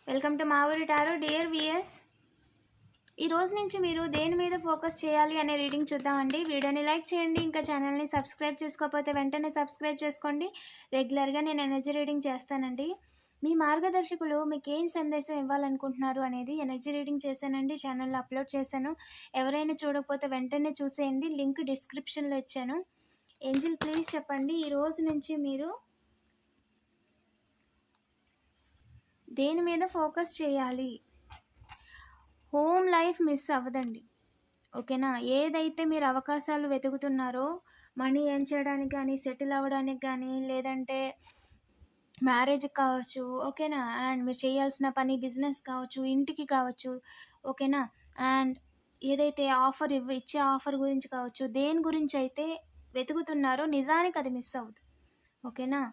Welcome to మా ఊరి tarot. Dear VS, ఈ రోజు నుంచి మీరు దేని మీద ఫోకస్ చేయాలి అనే రీడింగ్ చూద్దామండి. వీడియోని లైక్ చేయండి, ఇంకా ఛానల్ని సబ్స్క్రైబ్ చేసుకోకపోతే వెంటనే సబ్స్క్రైబ్ చేసుకోండి. రెగ్యులర్గా నేను ఎనర్జీ రీడింగ్ చేస్తానండి. మీ మార్గదర్శకులు మీకు ఏం సందేశం ఇవ్వాలనుకుంటున్నారు అనేది ఎనర్జీ రీడింగ్ చేశానండి, ఛానల్లో అప్లోడ్ చేశాను. ఎవరైనా చూడకపోతే వెంటనే చూసేయండి, లింక్ డిస్క్రిప్షన్లో ఇచ్చాను. ఏంజిల్ ప్లీజ్ చెప్పండి, ఈ రోజు నుంచి మీరు దేని మీద ఫోకస్ చేయాలి? హోమ్ లైఫ్ మిస్ అవ్వదండి, ఓకేనా? ఏదైతే మీరు అవకాశాలు వెతుకుతున్నారో, మనీ ఎర్న్ చేయడానికి కానీ, సెటిల్ అవ్వడానికి కానీ, లేదంటే మ్యారేజ్కి కావచ్చు, ఓకేనా? అండ్ మీరు చేయాల్సిన పని బిజినెస్ కావచ్చు, ఇంటికి కావచ్చు, ఓకేనా? అండ్ ఏదైతే ఇచ్చే ఆఫర్ గురించి కావచ్చు, దేని గురించి అయితే వెతుకుతున్నారో నిజానికి అది మిస్ అవ్వదు, ఓకేనా?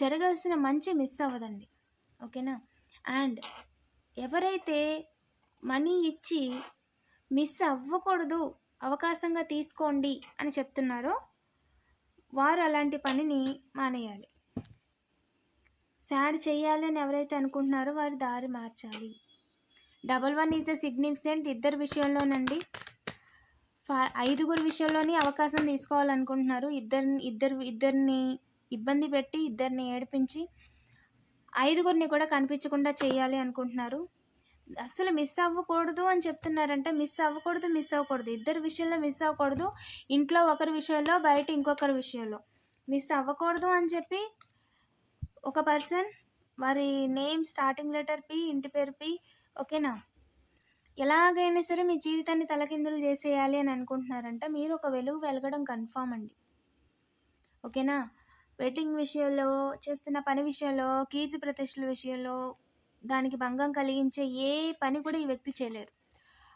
జరగాల్సిన మంచి మిస్ అవ్వదండి, ఓకేనా? అండ్ ఎవరైతే మనీ ఇచ్చి మిస్ అవ్వకూడదు, అవకాశంగా తీసుకోండి అని చెప్తున్నారో వారు అలాంటి పనిని మానేయాలి. సాడ్ చేయాలి అని ఎవరైతే అనుకుంటున్నారో వారి దారి మార్చాలి. 11 ఈజ్ ద సిగ్నిఫికెంట్. ఇద్దరి విషయంలోనండి, 5 విషయంలోని అవకాశం తీసుకోవాలనుకుంటున్నారు. ఇద్దరిని ఇబ్బంది పెట్టి, ఇద్దరిని ఏడిపించి 5 కూడా కనిపించకుండా చేయాలి అనుకుంటున్నారు. అసలు మిస్ అవ్వకూడదు అని చెప్తున్నారంటే మిస్ అవ్వకూడదు. ఇద్దరి విషయంలో మిస్ అవ్వకూడదు. ఇంట్లో ఒకరి విషయంలో, బయట ఇంకొకరి విషయంలో మిస్ అవ్వకూడదు అని చెప్పి ఒక పర్సన్ వారి నేమ్ స్టార్టింగ్ లెటర్ పి, ఇంటి పేరు పి, ఓకేనా? ఎలాగైనా సరే మీ జీవితాన్ని తలకిందులు చేసేయాలి అని అనుకుంటున్నారంట. మీరు ఒక వెలుగు వెలగడం కన్ఫామ్ అండి, ఓకేనా? వెడ్డింగ్ విషయంలో, చేస్తున్న పని విషయంలో, కీర్తి ప్రతిష్టల విషయంలో దానికి భంగం కలిగించే ఏ పని కూడా ఈ వ్యక్తి చేయలేరు.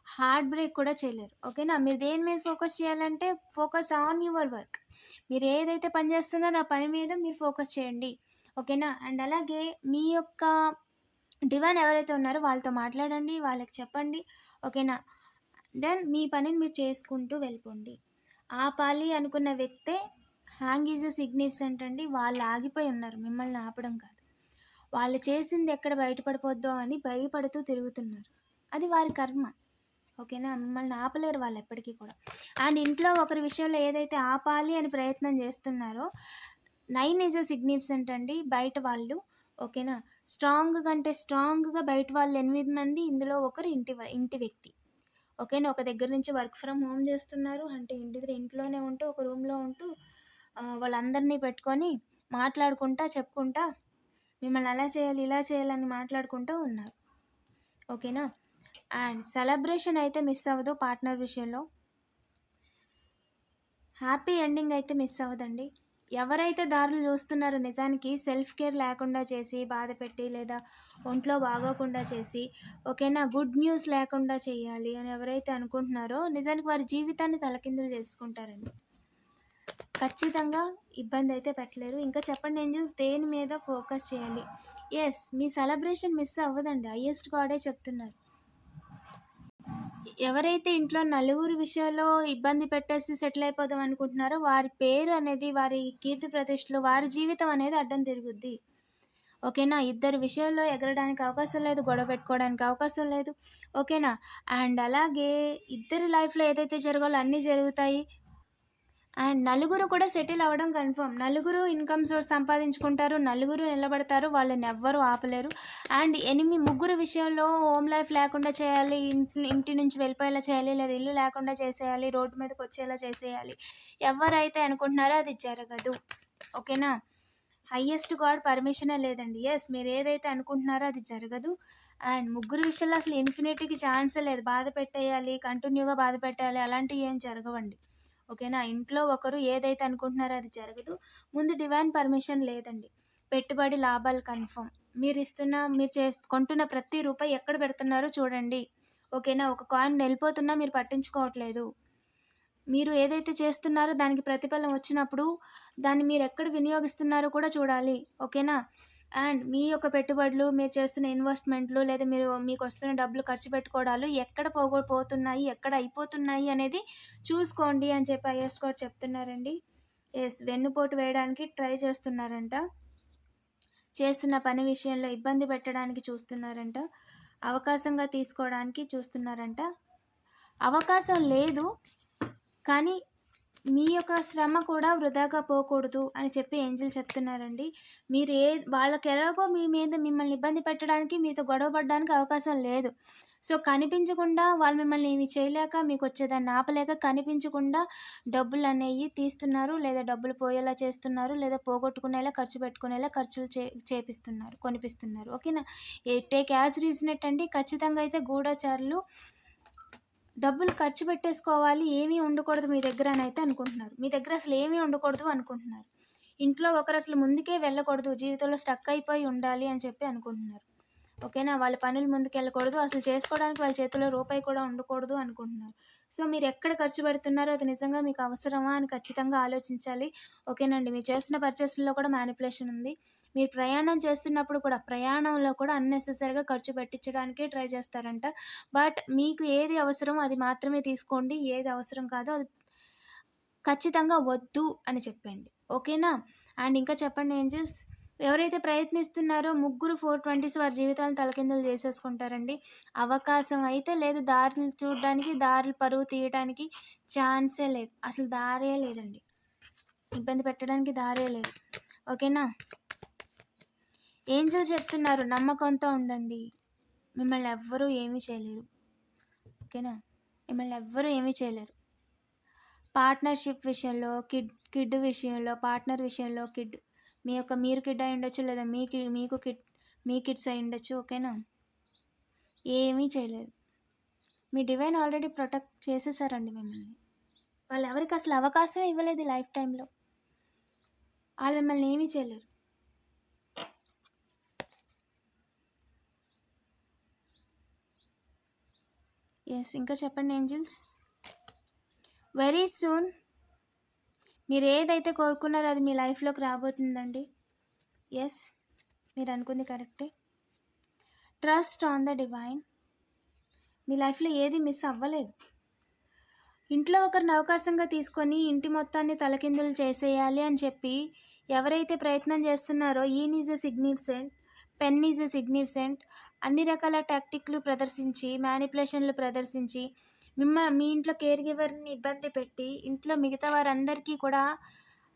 హార్ట్ బ్రేక్ కూడా చేయలేరు, ఓకేనా? మీరు దేని మీద ఫోకస్ చేయాలంటే ఫోకస్ ఆన్ యువర్ వర్క్. మీరు ఏదైతే పని చేస్తున్నారో ఆ పని మీద మీరు ఫోకస్ చేయండి, ఓకేనా? అండ్ అలాగే మీ యొక్క డివైన్ ఎవరైతే ఉన్నారో వాళ్ళతో మాట్లాడండి, వాళ్ళకి చెప్పండి, ఓకేనా? దెన్ మీ పనిని మీరు చేసుకుంటూ వెళ్ళిపోండి. ఆపాలి అనుకున్న వ్యక్తే హ్యాంగ్ ఈజ్ సిగ్నిఫికెంట్ అండి. వాళ్ళు ఆగిపోయి ఉన్నారు, మిమ్మల్ని ఆపడం కాదు. వాళ్ళు చేసింది ఎక్కడ బయటపడిపోద్దో అని భయపడుతూ తిరుగుతున్నారు. అది వారి కర్మ, ఓకేనా? మిమ్మల్ని ఆపలేరు వాళ్ళు ఎప్పటికీ కూడా. అండ్ ఇంట్లో ఒకరి విషయంలో ఏదైతే ఆపాలి అని ప్రయత్నం చేస్తున్నారో 9 ఈజ్ సిగ్నిఫికెంట్ అండి. బయట వాళ్ళు, ఓకేనా? స్ట్రాంగ్గా బయట వాళ్ళు 8 మంది, ఇందులో ఒకరు ఇంటి వ్యక్తి, ఓకేనా? ఒక దగ్గర నుంచి వర్క్ ఫ్రమ్ హోమ్ చేస్తున్నారు అంటే ఇంట్లోనే ఉంటూ, ఒక రూమ్లో ఉంటూ వాళ్ళందరినీ పెట్టుకొని మాట్లాడుకుంటా, చెప్పుకుంటా మిమ్మల్ని అలా చేయాలి, ఇలా చేయాలని మాట్లాడుకుంటూ ఉన్నారు, ఓకేనా? అండ్ సెలబ్రేషన్ అయితే మిస్ అవ్వదు. పార్ట్నర్ విషయంలో హ్యాపీ ఎండింగ్ అయితే మిస్ అవ్వదండి. ఎవరైతే దారులు చూస్తున్నారో నిజానికి సెల్ఫ్ కేర్ లేకుండా చేసి, బాధ పెట్టి, లేదా ఒంట్లో బాగోకుండా చేసి, ఓకేనా, గుడ్ న్యూస్ లేకుండా చేయాలి అని ఎవరైతే అనుకుంటున్నారో నిజానికి వారి జీవితాన్ని తలకిందులు చేసుకుంటారండి. ఖచ్చితంగా ఇబ్బంది అయితే పెట్టలేరు. ఇంకా చెప్పండి ఏంజల్స్, దేని మీద ఫోకస్ చేయాలి? ఎస్, మీ సెలబ్రేషన్ మిస్ అవ్వదండి. హైయెస్ట్ గాడే చెప్తున్నారు. ఎవరైతే ఇంట్లో నలుగురి విషయంలో ఇబ్బంది పెట్టేసి సెటిల్ అయిపోదాం అనుకుంటున్నారో వారి పేరు అనేది, వారి కీర్తి ప్రతిష్టలు, వారి జీవితం అనేది అడ్డం తిరుగుద్ది, ఓకేనా? ఇద్దరు విషయాల్లో ఎగరడానికి అవకాశం లేదు, గొడవ పెట్టుకోవడానికి అవకాశం లేదు, ఓకేనా? అండ్ అలాగే ఇద్దరి లైఫ్లో ఏదైతే జరగాలో అన్నీ జరుగుతాయి. అండ్ నలుగురు కూడా సెటిల్ అవ్వడం కన్ఫర్మ్. నలుగురు ఇన్కమ్ సోర్స్ సంపాదించుకుంటారు, నలుగురు నిలబడతారు, వాళ్ళని ఎవ్వరూ ఆపలేరు. అండ్ ముగ్గురు విషయంలో హోమ్ లైఫ్ లేకుండా చేయాలి, ఇంటి నుంచి వెళ్ళిపోయేలా చేయాలి, లేదా ఇల్లు లేకుండా చేసేయాలి, రోడ్డు మీదకి వచ్చేలా చేసేయాలి, ఎవరైతే అనుకుంటున్నారో అది జరగదు, ఓకేనా? హయ్యెస్ట్ గాడ్ పర్మిషనే లేదండి. ఎస్, మీరు ఏదైతే అనుకుంటున్నారో అది జరగదు. అండ్ ముగ్గురు విషయంలో అసలు ఇన్ఫినిటీకి ఛాన్సే లేదు. బాధ పెట్టేయాలి, కంటిన్యూగా బాధ పెట్టాలి, అలాంటివి ఏం జరగవండి, ఓకేనా? ఇంట్లో ఒకరు ఏదైతే అనుకుంటున్నారో అది జరగదు. ముందు డివైన్ పర్మిషన్ లేదండి. పెట్టుబడి లాభాలు కన్ఫర్మ్. మీరు కొంటున్న ప్రతి రూపాయి ఎక్కడ పెడుతున్నారో చూడండి, ఓకేనా? ఒక కాయిన్ వెళ్ళిపోతున్నా మీరు పట్టించుకోవట్లేదు. మీరు ఏదైతే చేస్తున్నారో దానికి ప్రతిఫలం వచ్చినప్పుడు దాన్ని మీరు ఎక్కడ వినియోగిస్తున్నారో కూడా చూడాలి, ఓకేనా? అండ్ మీ యొక్క పెట్టుబడులు, మీరు చేస్తున్న ఇన్వెస్ట్మెంట్లు, లేదా మీకు వస్తున్న డబ్బులు ఖర్చు పెట్టుకోవడాలు ఎక్కడ పోతున్నాయి, ఎక్కడ అయిపోతున్నాయి అనేది చూసుకోండి అని చెప్పి ఐఎస్ కూడా చెప్తున్నారండి. ఎస్, వెన్నుపోటు వేయడానికి ట్రై చేస్తున్నారంట. చేస్తున్న పని విషయంలో ఇబ్బంది పెట్టడానికి చూస్తున్నారంట. అవకాశంగా తీసుకోవడానికి చూస్తున్నారంట. అవకాశం లేదు, కానీ మీ యొక్క శ్రమ కూడా వృధాగా పోకూడదు అని చెప్పి ఏంజెల్ చెప్తున్నారండి. మీరు వాళ్ళకి ఎలాగో మీ మీద మిమ్మల్ని ఇబ్బంది పెట్టడానికి, మీతో గొడవ పడడానికి అవకాశం లేదు. సో, కనిపించకుండా వాళ్ళు మిమ్మల్ని ఏమి చేయలేక, మీకు వచ్చేదాన్ని ఆపలేక కనిపించకుండా డబ్బులనేవి తీస్తున్నారు, లేదా డబ్బులు పోయేలా చేస్తున్నారు, లేదా పోగొట్టుకునేలా, ఖర్చు పెట్టుకునేలా ఖర్చులు చేపిస్తున్నారు, కొనిపిస్తున్నారు. ఓకేనా? టేక్ యాజ్ రీజనెట్ అండి. ఖచ్చితంగా అయితే గూఢచారులు డబ్బులు ఖర్చు పెట్టేసుకోవాలి, ఏమీ ఉండకూడదు మీ దగ్గర అని అయితే అనుకుంటున్నారు. మీ దగ్గర అసలు ఏమీ ఉండకూడదు అనుకుంటున్నారు. ఇంట్లో ఒకరు అసలు ముందుకే వెళ్ళకూడదు, జీవితంలో స్టక్ అయిపోయి ఉండాలి అని చెప్పి అనుకుంటున్నారు. ఓకేనా? వాళ్ళ పనులు ముందుకెళ్ళకూడదు, అసలు చేసుకోవడానికి వాళ్ళ చేతిలో రూపాయి కూడా ఉండకూడదు అనుకుంటున్నారు. సో, మీరు ఎక్కడ ఖర్చు పెడుతున్నారో అది నిజంగా మీకు అవసరమా అని ఖచ్చితంగా ఆలోచించాలి. ఓకేనండి? మీరు చేస్తున్న పర్చేస్‌లో కూడా మ్యానిపులేషన్ ఉంది. మీరు ప్రయాణం చేస్తున్నప్పుడు కూడా, ప్రయాణంలో కూడా అన్నెసెసరీగా ఖర్చు పెట్టించడానికే ట్రై చేస్తారంట. బట్ మీకు ఏది అవసరమో అది మాత్రమే తీసుకోండి. ఏది అవసరం కాదో అది ఖచ్చితంగా వద్దు అని చెప్పండి. ఓకేనా? అండ్ ఇంకా చెప్పండి ఏంజెల్స్. ఎవరైతే ప్రయత్నిస్తున్నారో ముగ్గురు 420s వారి జీవితాలను తలకిందులు చేసేసుకుంటారండి. అవకాశం అయితే లేదు. దారిని చూడడానికి, దారులు పరువు తీయడానికి ఛాన్సే లేదు. అసలు దారే లేదండి. ఇబ్బంది పెట్టడానికి దారే లేదు. ఓకేనా? ఏంజెల్ చెప్తున్నారు, నమ్మకంతో ఉండండి. మిమ్మల్ని ఎవ్వరూ ఏమీ చేయలేరు. ఓకేనా? మిమ్మల్ని ఎవ్వరూ ఏమీ చేయలేరు. పార్ట్నర్షిప్ విషయంలో, కిడ్ విషయంలో, పార్ట్నర్ విషయంలో మీరు కిడ్ అయి ఉండొచ్చు, లేదా మీ కిడ్స్ అయి ఉండొచ్చు. ఓకేనా? ఏమీ చేయలేరు. మీ డివైన్ ఆల్రెడీ ప్రొటెక్ట్ చేసేసారండి మిమ్మల్ని. వాళ్ళు ఎవరికి అసలు అవకాశం ఇవ్వలేదు లైఫ్ టైంలో. వాళ్ళు మిమ్మల్ని ఏమీ చేయలేరు. ఎస్, ఇంకా చెప్పండి ఏంజెల్స్. వెరీ సూన్ మీరు ఏదైతే కోరుకున్నారో అది మీ లైఫ్లోకి రాబోతుందండి. ఎస్, మీరు అనుకుంది కరెక్టే. Trust on the divine. మీ లైఫ్లో ఏది మిస్ అవ్వలేదు. ఇంట్లో ఒకరిని అవకాశంగా తీసుకొని ఇంటి మొత్తాన్ని తలకిందులు చేసేయాలి అని చెప్పి ఎవరైతే ప్రయత్నం చేస్తున్నారో, ఈన్ is a significant, pen is a significant, అన్ని రకాల టాక్టిక్లు ప్రదర్శించి, మ్యానిపులేషన్లు ప్రదర్శించి, మీ ఇంట్లో కేర్ గివర్ని ఇబ్బంది పెట్టి, ఇంట్లో మిగతా వారందరికీ కూడా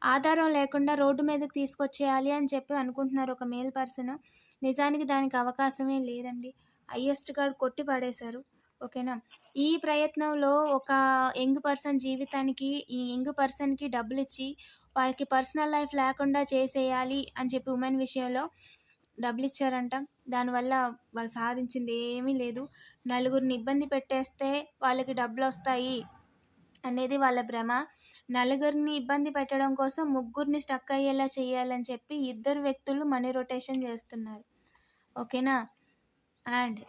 ఆధారం లేకుండా రోడ్డు మీదకి తీసుకొచ్చేయాలి అని చెప్పి అనుకుంటున్నారు ఒక మేల్ పర్సన్. నిజానికి దానికి అవకాశమే లేదండి. హయ్యెస్ట్ గాడ్ కొట్టి పడేశారు. ఓకేనా? ఈ ప్రయత్నంలో ఒక యంగ్ పర్సన్ జీవితానికి, ఈ యంగ్ పర్సన్కి డబ్బులు ఇచ్చి వారికి పర్సనల్ లైఫ్ లేకుండా చేసేయాలి అని చెప్పి ఉమెన్ విషయంలో డబ్బులు ఇచ్చారంట. దానివల్ల వాళ్ళు సాధించింది ఏమీ లేదు. నలుగురిని ఇబ్బంది పెట్టేస్తే వాళ్ళకి డబ్బులు వస్తాయి అనేది వాళ్ళ భ్రమ. నలుగురిని ఇబ్బంది పెట్టడం కోసం ముగ్గురిని స్టక్ అయ్యేలా చేయాలని చెప్పి ఇద్దరు వ్యక్తులు మనీ రొటేషన్ చేస్తున్నారు. ఓకేనా? అండ్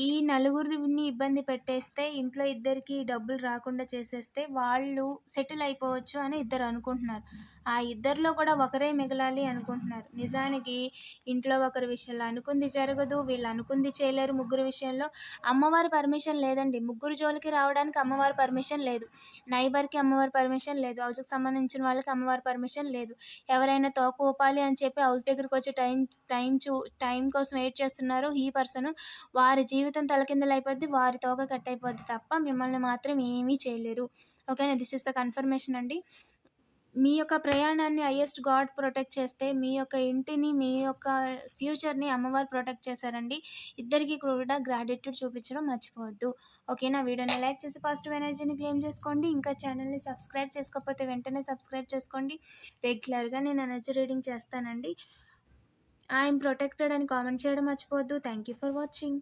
ఈ నలుగురిని ఇబ్బంది పెట్టేస్తే, ఇంట్లో ఇద్దరికి డబ్బులు రాకుండా చేసేస్తే వాళ్ళు సెటిల్ అయిపోవచ్చు అని ఇద్దరు అనుకుంటున్నారు. ఆ ఇద్దరిలో కూడా ఒకరే మిగలాలి అనుకుంటున్నారు. నిజానికి ఇంట్లో ఒకరి విషయంలో అనుకుంది జరగదు, వీళ్ళు అనుకుంది చేయలేరు. ముగ్గురు విషయంలో అమ్మవారి పర్మిషన్ లేదండి. ముగ్గురు జోలికి రావడానికి అమ్మవారి పర్మిషన్ లేదు. నైబర్కి అమ్మవారి పర్మిషన్ లేదు. హౌస్కి సంబంధించిన వాళ్ళకి అమ్మవారి పర్మిషన్ లేదు. ఎవరైనా తోక ఊపాలి అని చెప్పి హౌస్ దగ్గరికి వచ్చి టైం కోసం వెయిట్ చేస్తున్నారు ఈ పర్సన్, వారి జీవితం తలకిందులైపోద్ది, వారి తోక కట్ అయిపోద్ది తప్ప మిమ్మల్ని మాత్రం ఏమీ చేయలేరు. ఓకేనా? దిస్ ఇస్ ద కన్ఫర్మేషన్ అండి. మీ యొక్క ప్రయాణాన్ని హయ్యెస్ట్ గాడ్ ప్రొటెక్ట్ చేస్తే, మీ యొక్క ఇంటిని, మీ యొక్క ఫ్యూచర్ని అమ్మవారు ప్రొటెక్ట్ చేశారండి. ఇద్దరికి కూడా గ్రాటిట్యూడ్ చూపించడం మర్చిపోవద్దు. ఓకేనా? వీడియోని లైక్ చేసి పాజిటివ్ ఎనర్జీని క్లెయిమ్ చేసుకోండి. ఇంకా ఛానల్ని సబ్స్క్రైబ్ చేసుకోకపోతే వెంటనే సబ్స్క్రైబ్ చేసుకోండి. రెగ్యులర్గా నేను ఎనర్జీ రీడింగ్ చేస్తానండి. ఐఎమ్ ప్రొటెక్టెడ్ అని కామెంట్ చేయడం మర్చిపోవద్దు. Thank you for watching.